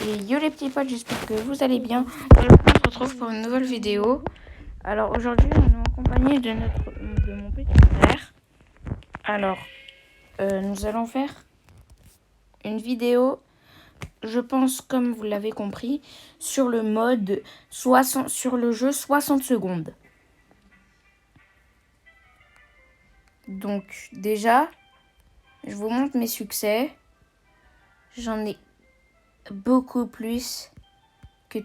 Et yo les petits potes, j'espère que vous allez bien. Aujourd'hui, on se retrouve pour une nouvelle vidéo. Alors aujourd'hui, on est en compagnie de mon petit frère. Alors, nous allons faire une vidéo, je pense comme vous l'avez compris, sur le mode 60, sur le jeu 60 secondes. Donc déjà, je vous montre mes succès. J'en ai beaucoup plus que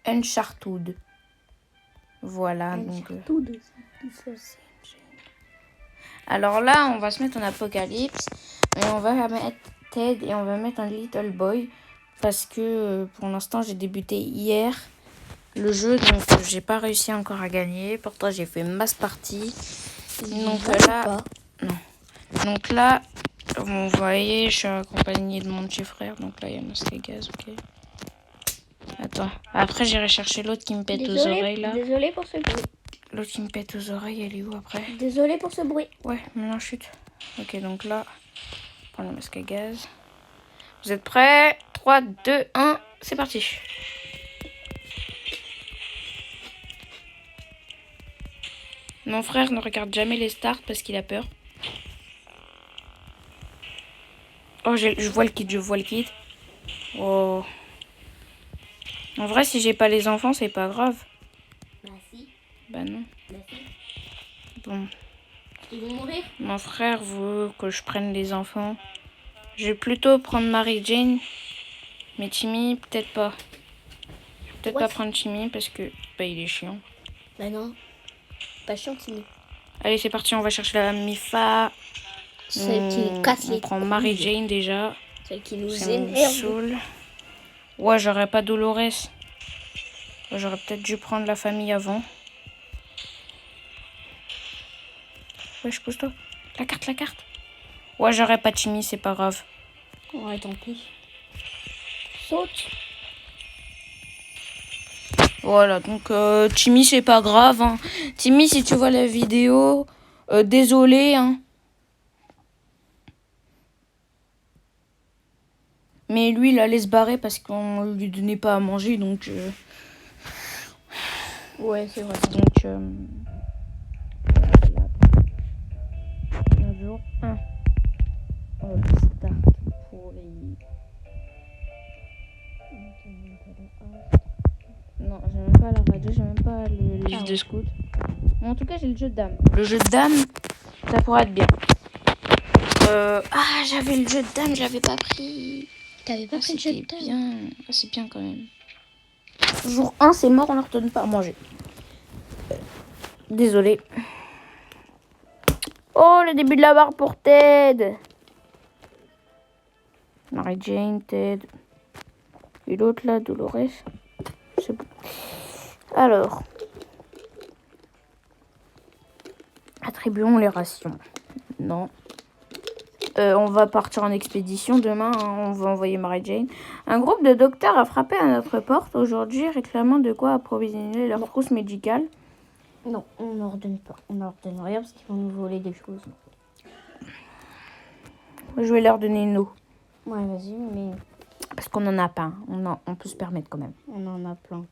Uncharted. Voilà. Uncharted. Alors là, on va se mettre en apocalypse. Et on va mettre Ted et on va mettre un Little Boy. Parce que pour l'instant, j'ai débuté hier le jeu. Donc j'ai pas réussi encore à gagner. Pourtant, j'ai fait masse partie. Donc là, non. Donc là, vous voyez, je suis accompagnée de mon petit frère. Donc là, il y a Masque à Gaz, ok. Attends. Après, j'irai chercher l'autre qui me pète aux oreilles là. Désolée pour ce bruit. L'autre qui me pète aux oreilles, elle est où après? Désolée pour ce bruit. Ouais, maintenant chute. Ok, donc là, prends le masque à gaz. Vous êtes prêts? 3, 2, 1, c'est parti. Mon frère ne regarde jamais les starts parce qu'il a peur. Oh, je vois le kit, Oh. En vrai, si j'ai pas les enfants, c'est pas grave. Bah si. Bah non. Bah si. Bon. Ils vont mourir. Mon frère veut que je prenne les enfants. Je vais plutôt prendre Mary Jane. Mais Timmy, peut-être pas. Je vais peut-être pas prendre Timmy parce que bah, il est chiant. Bah non. Pas chiant, Timmy. Allez, c'est parti, on va chercher la Mifa. Celle qui nous casse les On prend Mary Jane déjà. Celle qui nous C'est mon énerve. saoul. Ouais, j'aurais pas Dolores. J'aurais peut-être dû prendre la famille avant. Ouais, je pousse toi. La carte. Ouais, j'aurais pas Timmy, c'est pas grave. Ouais, tant pis. Saute. Voilà, donc Timmy, c'est pas grave. Hein. Timmy, si tu vois la vidéo, désolé. Hein. Mais lui, il allait se barrer parce qu'on lui donnait pas à manger, donc... Ouais, c'est vrai. Donc, jour 1. Start pour les... Non, j'ai même pas la radio, j'ai même pas le livre de scout. Mais en tout cas, j'ai le jeu de dames. Le jeu de dames, ça pourrait être bien. Ah, j'avais le jeu de dames, je l'avais pas pris. T'avais pas pris le jeu de dames? Bien. Ah, c'est bien quand même. Jour 1, c'est mort, on leur donne pas à manger. Désolé. Oh, le début de la barre pour Ted. Mary Jane, Ted. Et l'autre là, Dolores. C'est bon. Alors. Attribuons les rations. Non. On va partir en expédition demain. Hein, on va envoyer Mary Jane. Un groupe de docteurs a frappé à notre porte aujourd'hui réclamant de quoi approvisionner leur trousse médicale. Non, on ne leur donne pas. On leur donne rien parce qu'ils vont nous voler des choses. Je vais leur donner une eau. Ouais, vas-y, mais... Parce qu'on en a pas. On peut se permettre quand même. On en a plein.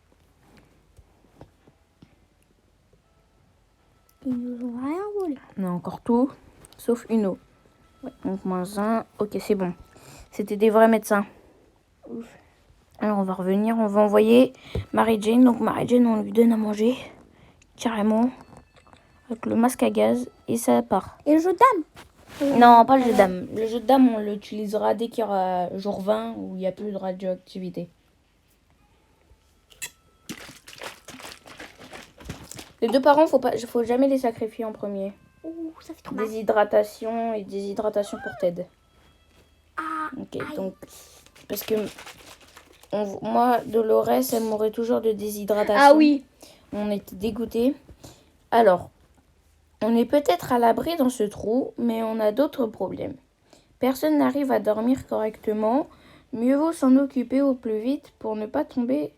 Ils nous ont rien volé. On a encore tout, sauf une eau. Ouais. Donc -1. Ok, c'est bon. C'était des vrais médecins. Ouf. Alors on va revenir. On va envoyer Mary Jane. Donc Mary Jane, on lui donne à manger. Carrément. Avec le masque à gaz. Et ça part. Et le jeu de dames? Non, pas le jeu de dames. Le jeu de dames, on l'utilisera dès qu'il y aura jour 20 où il n'y a plus de radioactivité. Les deux parents, faut jamais les sacrifier en premier. Ouh, ça fait trop mal. Déshydratation et déshydratation pour Ted. Ah, ok, aïe. donc, parce que moi, Dolores, elle mourait toujours de déshydratation. Ah oui. On était dégoûtés. Alors, on est peut-être à l'abri dans ce trou, mais on a d'autres problèmes. Personne n'arrive à dormir correctement. Mieux vaut s'en occuper au plus vite pour pas tomber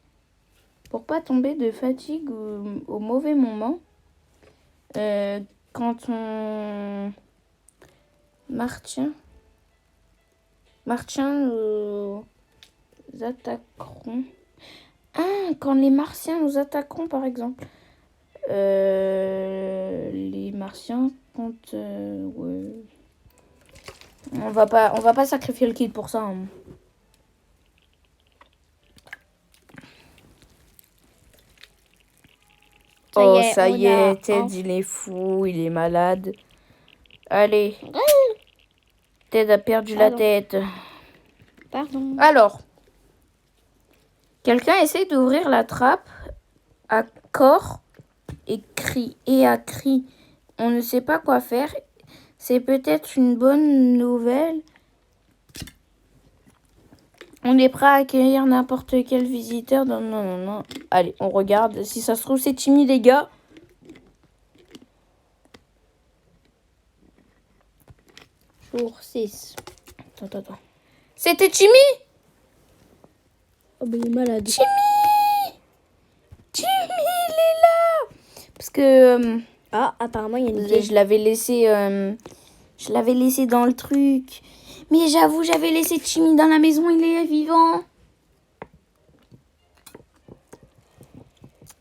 de fatigue au mauvais moment. Quand on marche Martiens nous attaqueront. Ah, quand les Martiens nous attaqueront, par exemple. Les Martiens comptent... ouais. On va pas sacrifier le kid pour ça. Hein. Ça y est, Ted, il est fou, il est malade. Allez. Ted a perdu la tête. Pardon. Alors. Quelqu'un essaie d'ouvrir la trappe à corps et à cri. On ne sait pas quoi faire. C'est peut-être une bonne nouvelle. On est prêt à accueillir n'importe quel visiteur. Non. Allez, on regarde. Si ça se trouve, c'est Timmy, les gars. Jour 6. Attends. C'était Timmy? Oh, ben il est malade. Timmy, il est là. Parce que... apparemment, il y a une vieille. Je l'avais laissé dans le truc. Mais j'avoue, j'avais laissé Timmy dans la maison, il est vivant.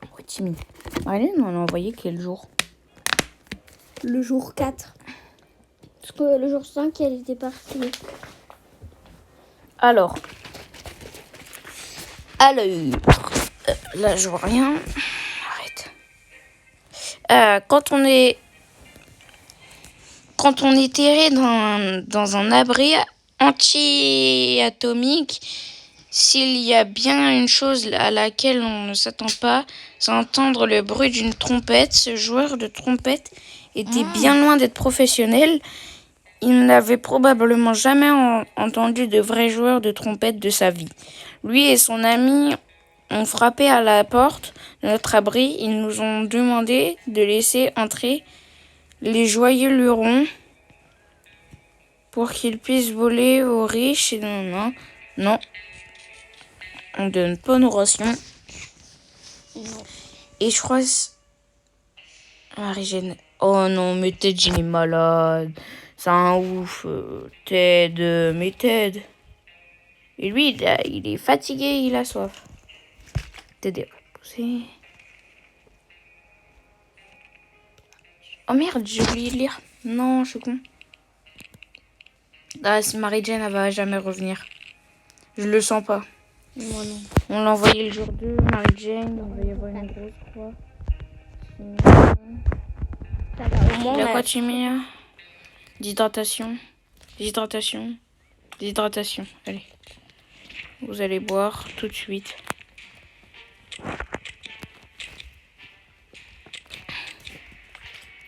Oh, Timmy. Allez, on a envoyé quel jour? Le jour 4. Parce que le jour 5, elle était partie. Alors, là, je vois rien. Arrête. Quand on est terré dans un abri anti-atomique, s'il y a bien une chose à laquelle on ne s'attend pas, c'est entendre le bruit d'une trompette. Ce joueur de trompette était bien loin d'être professionnel. Il n'avait probablement jamais entendu de vrai joueur de trompette de sa vie. Lui et son ami ont frappé à la porte de notre abri. Ils nous ont demandé de laisser entrer les joyeux lurons pour qu'ils puissent voler aux riches. Et non. On donne pas nos rations. Non. Et je crois... Marie-Jeanne... Oh non, mais Ted, il est malade. C'est un ouf. Ted, mais Ted... Et lui, il est fatigué, il a soif. Ted est repoussé. Oh merde, j'ai oublié de lire. Non, je suis con. Si Marie-Jeanne, elle va jamais revenir. Je le sens pas. Moi non. On l'a envoyé le jour 2, Marie-Jeanne. Il va y avoir une grosse croix. Ça va, au moins, Il a quoi, Timmy, là? Déshydratation. Allez. Vous allez boire tout de suite.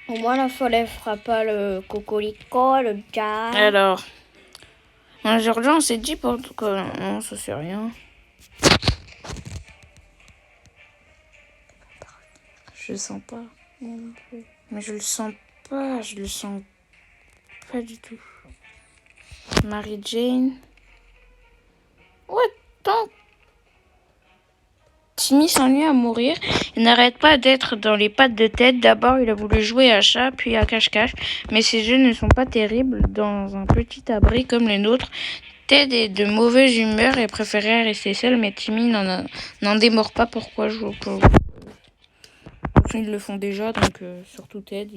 Au moins, la folle, elle fera pas le cocorico, le jazz. Alors, aujourd'hui, on s'est dit pour tout cas. Non, ça c'est rien. Je le sens pas. Non plus. Mais je le sens pas. Je le sens pas du tout. Marie-Jeanne. Ouais, tant. Timmy s'ennuie à mourir. Il n'arrête pas d'être dans les pattes de Ted. D'abord, il a voulu jouer à chat, puis à cache-cache. Mais ces jeux ne sont pas terribles dans un petit abri comme les nôtres. Ted est de mauvaise humeur et préférait rester seul, mais Timmy n'en démord pas. Pourquoi je peux... Ils le font déjà, donc surtout Ted,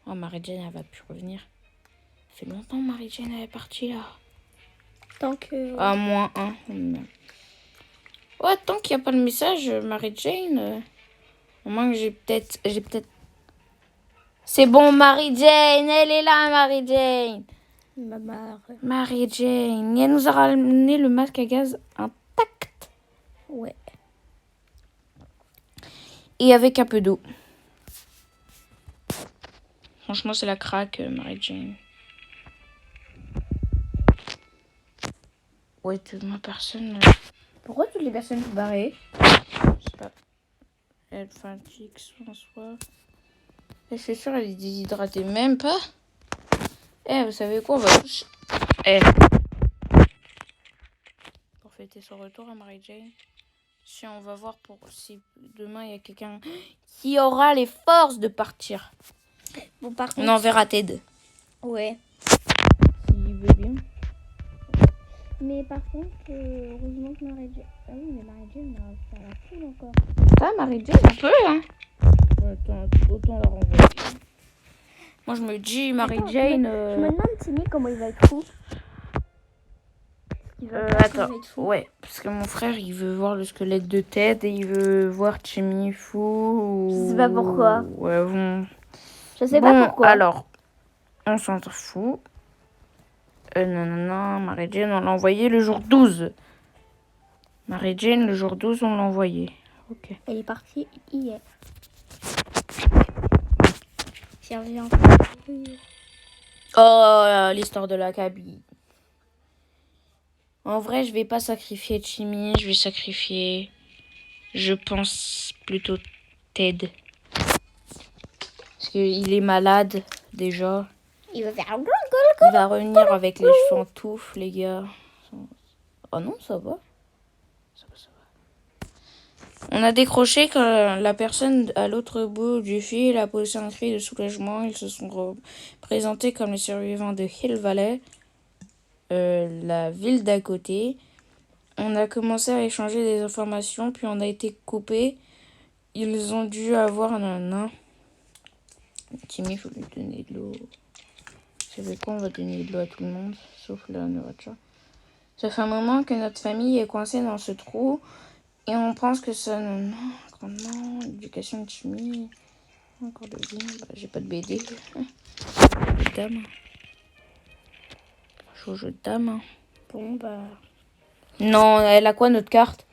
Oh, Marie-Jeanne, elle va plus revenir. Ça fait longtemps Marie-Jeanne elle est partie là. Tant que... -1. Ouais, tant qu'il n'y a pas de message, Marie-Jane. Au moins que j'ai peut-être... C'est bon, Marie-Jane, elle est là, Marie-Jane. Marie-Jane, elle nous a ramené le masque à gaz intact. Ouais. Et avec un peu d'eau. Franchement, c'est la craque, Marie-Jane. Ouais, toute ma personne... Pourquoi toutes les personnes sont barrées? Je sais pas. Elle fatigue sans soi. Je suis sûre, elle est déshydratée. Même pas. Vous savez quoi? On va toucher. Pour fêter son retour à Marie-Jane. Si on va voir si demain il y a quelqu'un qui aura les forces de partir. Bon, par contre... On enverra Ted. Ouais. S'il veut bien. Mais par contre, heureusement que Marie-Jane... Ah oui, mais Marie-Jane, ça la fout encore. Ça, Marie-Jane, un peu, hein. Autant la renvoyer. Moi, je me dis, Marie-Jane... Je me demande, Timmy, comment il va être fou. Attends, ouais, parce que mon frère, il veut voir le squelette de Ted et il veut voir Timmy fou. Je sais pas pourquoi. Ouais, bon. Je sais pas pourquoi. Alors, on s'en fout. Non, Marie-Jane, on l'a envoyé le jour 12. Marie-Jane, le jour 12, on l'a envoyé. Ok. Elle est partie hier. Oh, l'histoire de la cabine. En vrai, je vais pas sacrifier Timmy, je vais sacrifier, je pense, plutôt Ted. Parce qu'il est malade, déjà. Il va faire... Il va revenir avec les cheveux en touffe, les gars. Oh non, ça va. Ça va. On a décroché quand la personne à l'autre bout du fil a poussé un cri de soulagement. Ils se sont présentés comme les survivants de Hill Valley, la ville d'à côté. On a commencé à échanger des informations, puis on a été coupés. Ils ont dû avoir un... Timmy, il faut lui donner de l'eau. Vous savez quoi, on va donner de l'eau à tout le monde, sauf la nourriture. Ça fait un moment que notre famille est coincée dans ce trou et on pense que ça nous manque grandement. L'éducation de Timmy. Encore de vie. Bah, j'ai pas de BD. De dame. Je joue de dame. Bon, bah... Non, elle a quoi notre carte?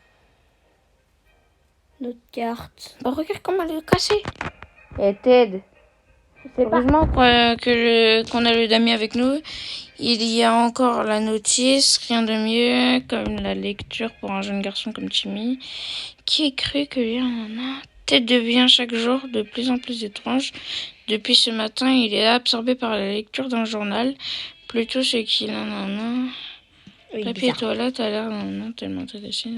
Notre carte. Bah regarde comment elle est cassée. Et Ted. Heureusement qu'on a le damier avec nous. Il y a encore la notice, rien de mieux, comme la lecture pour un jeune garçon comme Timmy. Qui ait cru que lire Ted devient chaque jour de plus en plus étrange. Depuis ce matin, il est absorbé par la lecture d'un journal. Plutôt ce qu'il a. Papier toilette a l'air tellement intéressé.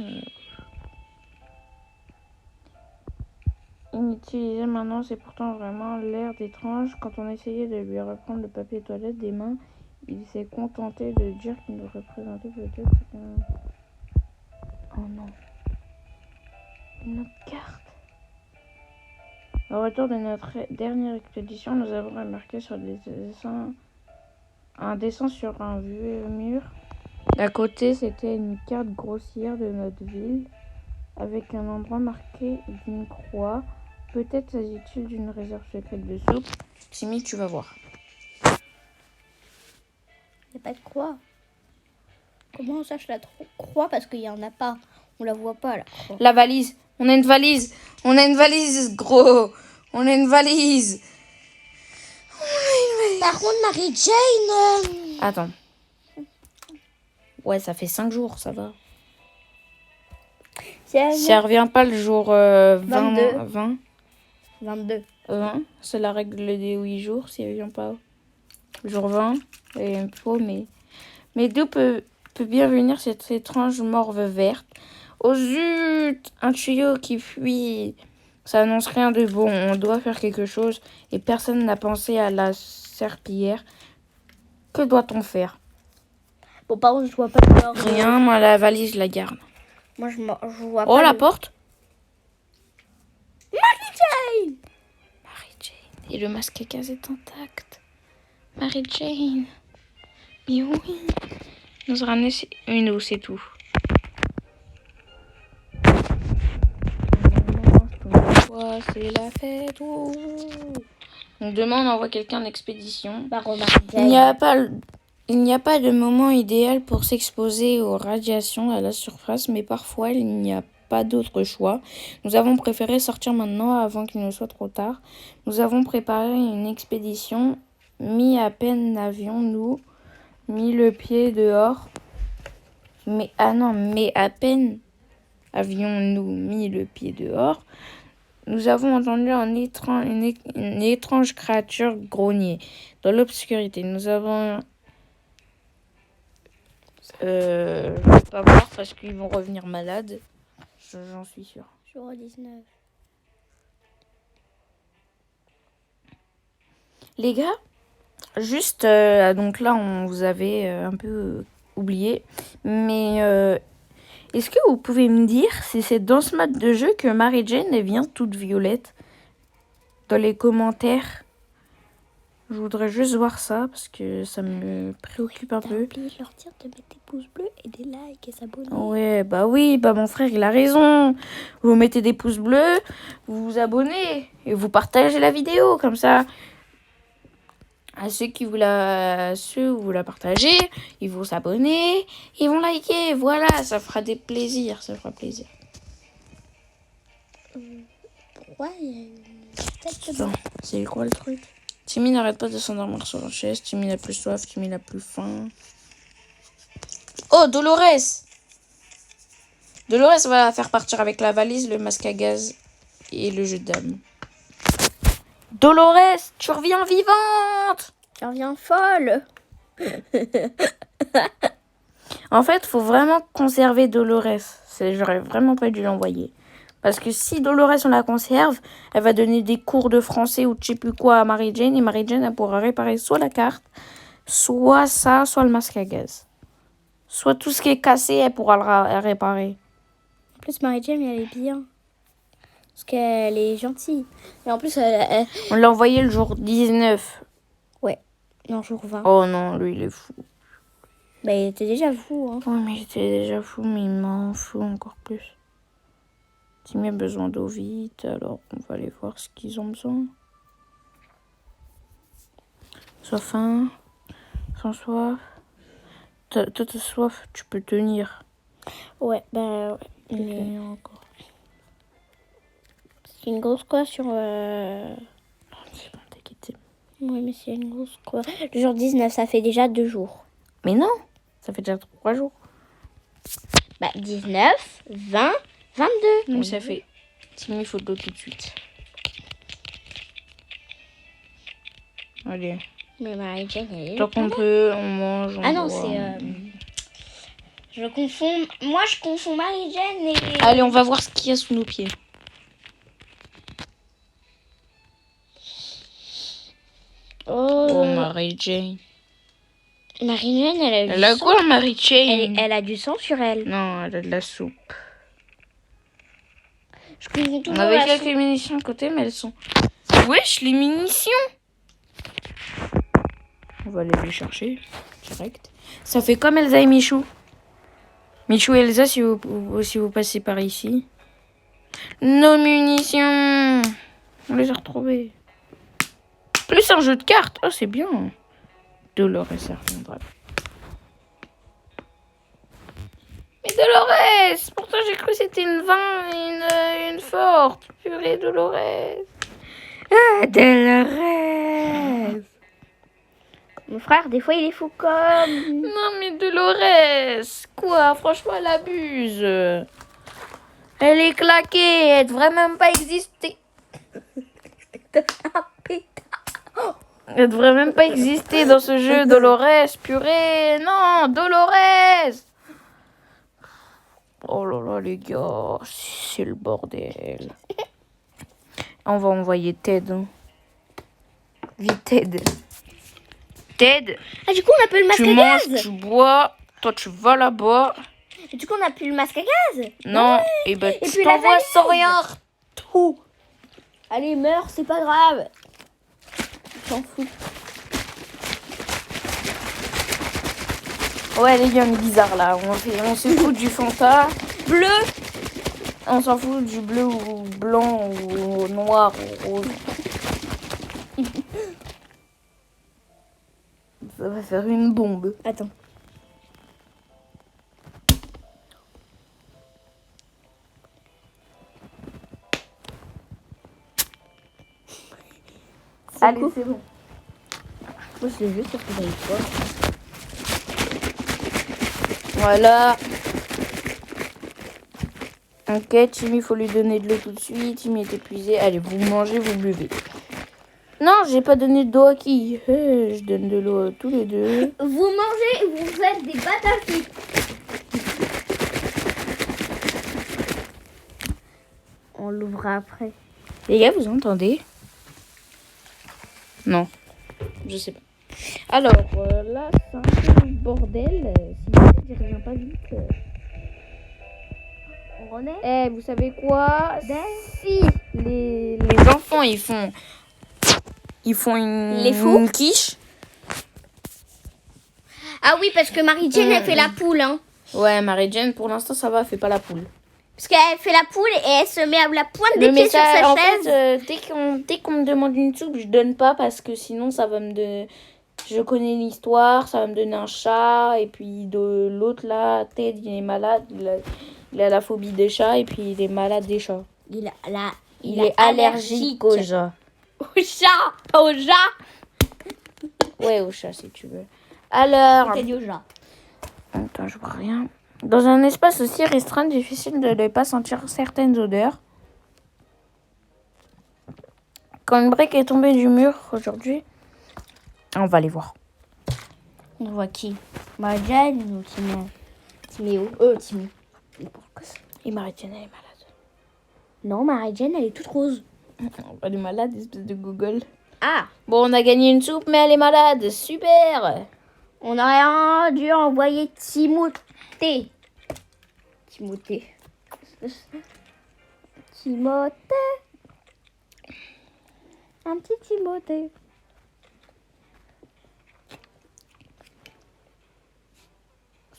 Inutilisé maintenant, c'est pourtant vraiment l'air d'étrange. Quand on essayait de lui reprendre le papier toilette des mains, il s'est contenté de dire qu'il nous représentait peut-être Oh non. Une autre carte. Au retour de notre dernière expédition, nous avons remarqué sur des dessins un dessin sur un vieux mur. À côté, c'était une carte grossière de notre ville avec un endroit marqué d'une croix. Peut-être s'agit-il d'une réserve secrète de soupe. Timmy, tu vas voir. Il n'y a pas de croix. Comment on sache la croix? Parce qu'il n'y en a pas. On la voit pas, la croix. La valise. On a une valise. On a une valise, gros. On a une valise. Par contre, Marie-Jane... Attends. Ouais, ça fait 5 jours, ça va. Si elle revient pas le jour 20. 22. C'est la règle des 8 jours, si elle vient pas le jour 20. Et un peu, mais d'où peut bien venir cette étrange morve verte? Oh zut! Un tuyau qui fuit. Ça annonce rien de bon. On doit faire quelque chose. Et personne n'a pensé à la serpillière. Que doit-on faire? Bon, par contre, je vois pas de rien, moi la valise, je la garde. Moi, je vois pas. Oh, la porte? Marie-Jane! Et le masque à gaz est intact. Marie-Jane. Mais oui. Nous a ramené une eau, c'est tout. C'est la fête. Donc demain, on envoie quelqu'un d'expédition. Il n'y a pas de moment idéal pour s'exposer aux radiations à la surface, mais parfois, il n'y a pas d'autre choix. Nous avons préféré sortir maintenant avant qu'il ne soit trop tard. Nous avons préparé une expédition. À peine avions-nous mis le pied dehors. Mais à peine avions-nous mis le pied dehors. Nous avons entendu une étrange créature grogner dans l'obscurité. Nous avons... je ne vais pas voir parce qu'ils vont revenir malades. J'en suis sûre. Jour 19. Les gars, juste, donc là, on vous avait un peu oublié. Mais est-ce que vous pouvez me dire si c'est dans ce mode de jeu que Mary Jane elle vient toute violette? Dans les commentaires. Je voudrais juste voir ça parce que ça me préoccupe un T'as peu. oublié de leur dire de mettre des pouces bleus et des likes et s'abonner. Ouais, bah oui, bah mon frère il a raison. Vous mettez des pouces bleus, vous vous abonnez et vous partagez la vidéo comme ça. À ceux où vous la partagez, ils vont s'abonner, ils vont liker. Voilà, ça fera des plaisirs, ça fera plaisir. Pourquoi il y a une tête de Attends, c'est quoi le truc? Timmy n'arrête pas de s'endormir sur la chaise. Timmy n'a plus soif, Timmy n'a plus faim. Oh, Dolores! Dolores va la faire partir avec la valise, le masque à gaz et le jeu de dames. Dolores, tu reviens vivante! Tu reviens folle. En fait, faut vraiment conserver Dolores. J'aurais vraiment pas dû l'envoyer. Parce que si Dolores, on la conserve, elle va donner des cours de français ou de je sais plus quoi à Mary Jane. Et Mary Jane, elle pourra réparer soit la carte, soit ça, soit le masque à gaz. Soit tout ce qui est cassé, elle pourra le réparer. En plus, Mary Jane, elle est bien. Parce qu'elle est gentille. Et en plus, On l'a envoyé le jour 19. non, jour 20. Oh non, lui, il est fou. Bah, il était déjà fou, hein. Oui, mais j'étais déjà fou, mais il m'en fout encore plus. Timmy a besoin d'eau vite, alors on va aller voir ce qu'ils ont besoin. Sois faim, sans soif. Toi, t'as soif, tu peux tenir. Ouais, bah, ouais. Tu peux Mais tenir encore. c'est une grosse quoi sur... C'est bon, t'inquiète. Oui, mais c'est une grosse quoi. Le jour 19, ça fait déjà 2 jours. Mais non, ça fait déjà 3 jours. Bah, 19, 20, 22. Oui, ça fait. Timmy, il faut de l'eau tout de suite. Allez. Mais Mary Jane, elle est... Tant qu'on peut, on mange. On Ah non, boit. c'est... Je confonds... Moi, je confonds Mary Jane et... Allez, on va voir ce qu'il y a sous nos pieds. Oh, Mary Jane. Mary Jane, elle a du Elle a sang. quoi, Mary Jane? Elle a du sang sur elle. Non, elle a de la soupe. Je confonds On toujours avait la quelques soupe. munitions à côté, mais elles sont... Wesh, les munitions! On va aller les chercher, direct. Ça fait comme Elsa et Michou. Michou et Elsa, si vous passez par ici. Nos munitions! On les a retrouvées. Plus un jeu de cartes. Oh, c'est bien. Dolores, ça reviendra. Mais Dolores! Pourtant, j'ai cru que c'était une forte. Purée, Dolores. Ah, Dolores! Mon frère, des fois, il est fou comme... Non, mais Dolores! Quoi? Franchement, elle abuse. Elle est claquée. Elle devrait même pas exister. Elle devrait même pas exister dans ce jeu, Dolores. Purée, non, Dolores! Oh là là, les gars, c'est le bordel. On va envoyer Ted. Hein. Vite, Ted. Ted, Ah, du coup, on a plus le masque tu à manges, gaz. tu bois. Toi, tu vas là-bas. Et du coup, on a plus le masque à gaz. Non, et ben Et tu puis la t'envoies sans valise. rien. Tout. Allez, meurs, c'est pas grave. J'en fous. Ouais, les gars, on est bizarre là. On se fout du Fanta bleu. On s'en fout du bleu ou blanc ou noir ou rose. Ça va faire une bombe. Attends. Allez, c'est bon. Moi, je l'ai juste parce que j'avais pas. Voilà. Ok, Timmy, il faut lui donner de l'eau tout de suite. Timmy est épuisé. Allez, vous mangez, vous buvez. Non, j'ai pas donné d'eau à qui? Je donne de l'eau à tous les deux. Vous mangez, vous faites des batatilles. On l'ouvrira après. Les gars, vous entendez? Non. Je sais pas. Alors, là, c'est un peu le bordel. Si Ted, il revient pas vite. On renaît. Eh, vous savez quoi? Si les enfants, ils font Les fous une quiche. Ah oui, parce que Marie-Jane, elle fait la poule, hein. Ouais, Marie-Jane, pour l'instant, ça va, elle fait pas la poule. Parce qu'elle fait la poule et elle se met à la pointe des pieds sur sa en chaise. fait, dès qu'on me demande une soupe, je donne pas parce que sinon, ça va me donner... Je connais l'histoire, ça va me donner un chat. Et puis de l'autre, là, Ted, il est malade. Il a la phobie des chats et puis il est malade des chats. Il est allergique aux chats. Au chat, pas au chat. Ouais, au chat, si tu veux. Alors... T'as dit au chat. Attends, je vois rien. Dans un espace aussi restreint, difficile de ne pas sentir certaines odeurs. Quand une brique est tombée du mur aujourd'hui, on va les voir. On voit qui? Marie-Jane ou Timéo? Timmy. Et Marie-Jane, elle est malade. Non, Marie-Jane, elle est toute rose. Elle est malade, espèce de Google. Ah, Bon, on a gagné une soupe, mais elle est malade. Super. on aurait dû envoyer Timothée. Un petit Timothée.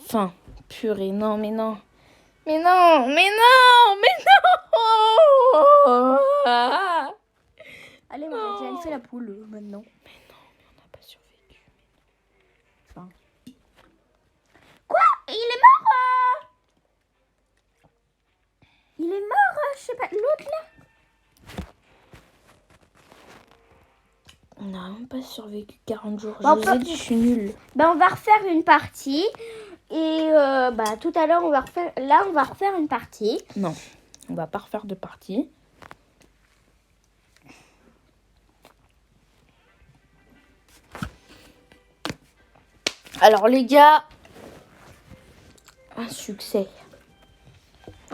Enfin, purée, non, mais non. Mais non, mais non, mais non. Allez, Marie-Jane, fais la poule maintenant. Mais non, mais on n'a pas survécu. Enfin. Quoi? Il est mort Il est mort, je sais pas, l'autre là. On n'a même pas survécu 40 jours. Bon, Je vous ai dit, je suis nulle. On va refaire une partie. Et tout à l'heure, on va refaire une partie. Non, on va pas refaire de partie. Alors les gars, un succès.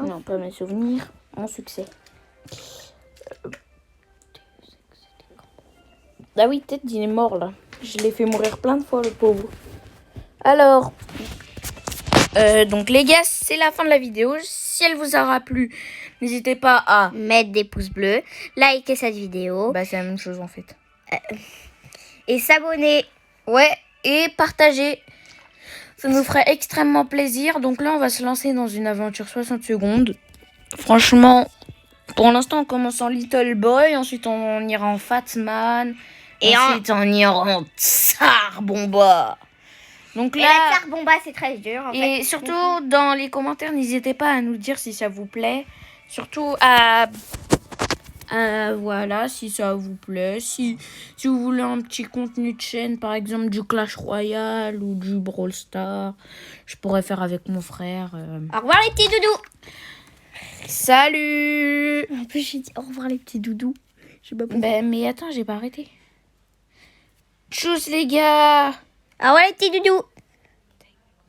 Non, pas mes souvenirs, un succès. Ah oui, Ted, il est mort là. Je l'ai fait mourir plein de fois, le pauvre. Alors, donc les gars, c'est la fin de la vidéo. Si elle vous aura plu, n'hésitez pas à mettre des pouces bleus, liker cette vidéo. Bah c'est la même chose en fait. Et s'abonner. Ouais, et partager. Ça nous ferait extrêmement plaisir. Donc là, on va se lancer dans une aventure 60 secondes. Franchement, pour l'instant, on commence en Little Boy. Ensuite, on ira en Fatman. Et ensuite, on ira en Tsar Bomba. Donc là, et la Tsar Bomba, c'est très dur. En et fait. surtout, dans les commentaires, n'hésitez pas à nous dire si ça vous plaît. Surtout voilà, si ça vous plaît. Si vous voulez un petit contenu de chaîne, par exemple du Clash Royale ou du Brawl Stars, je pourrais faire avec mon frère. Au revoir les petits doudous. Salut. En plus, j'ai dit au revoir les petits doudous. Je sais pas pourquoi. Ben, mais attends, j'ai pas arrêté. Tchuss les gars. Au revoir les petits doudous.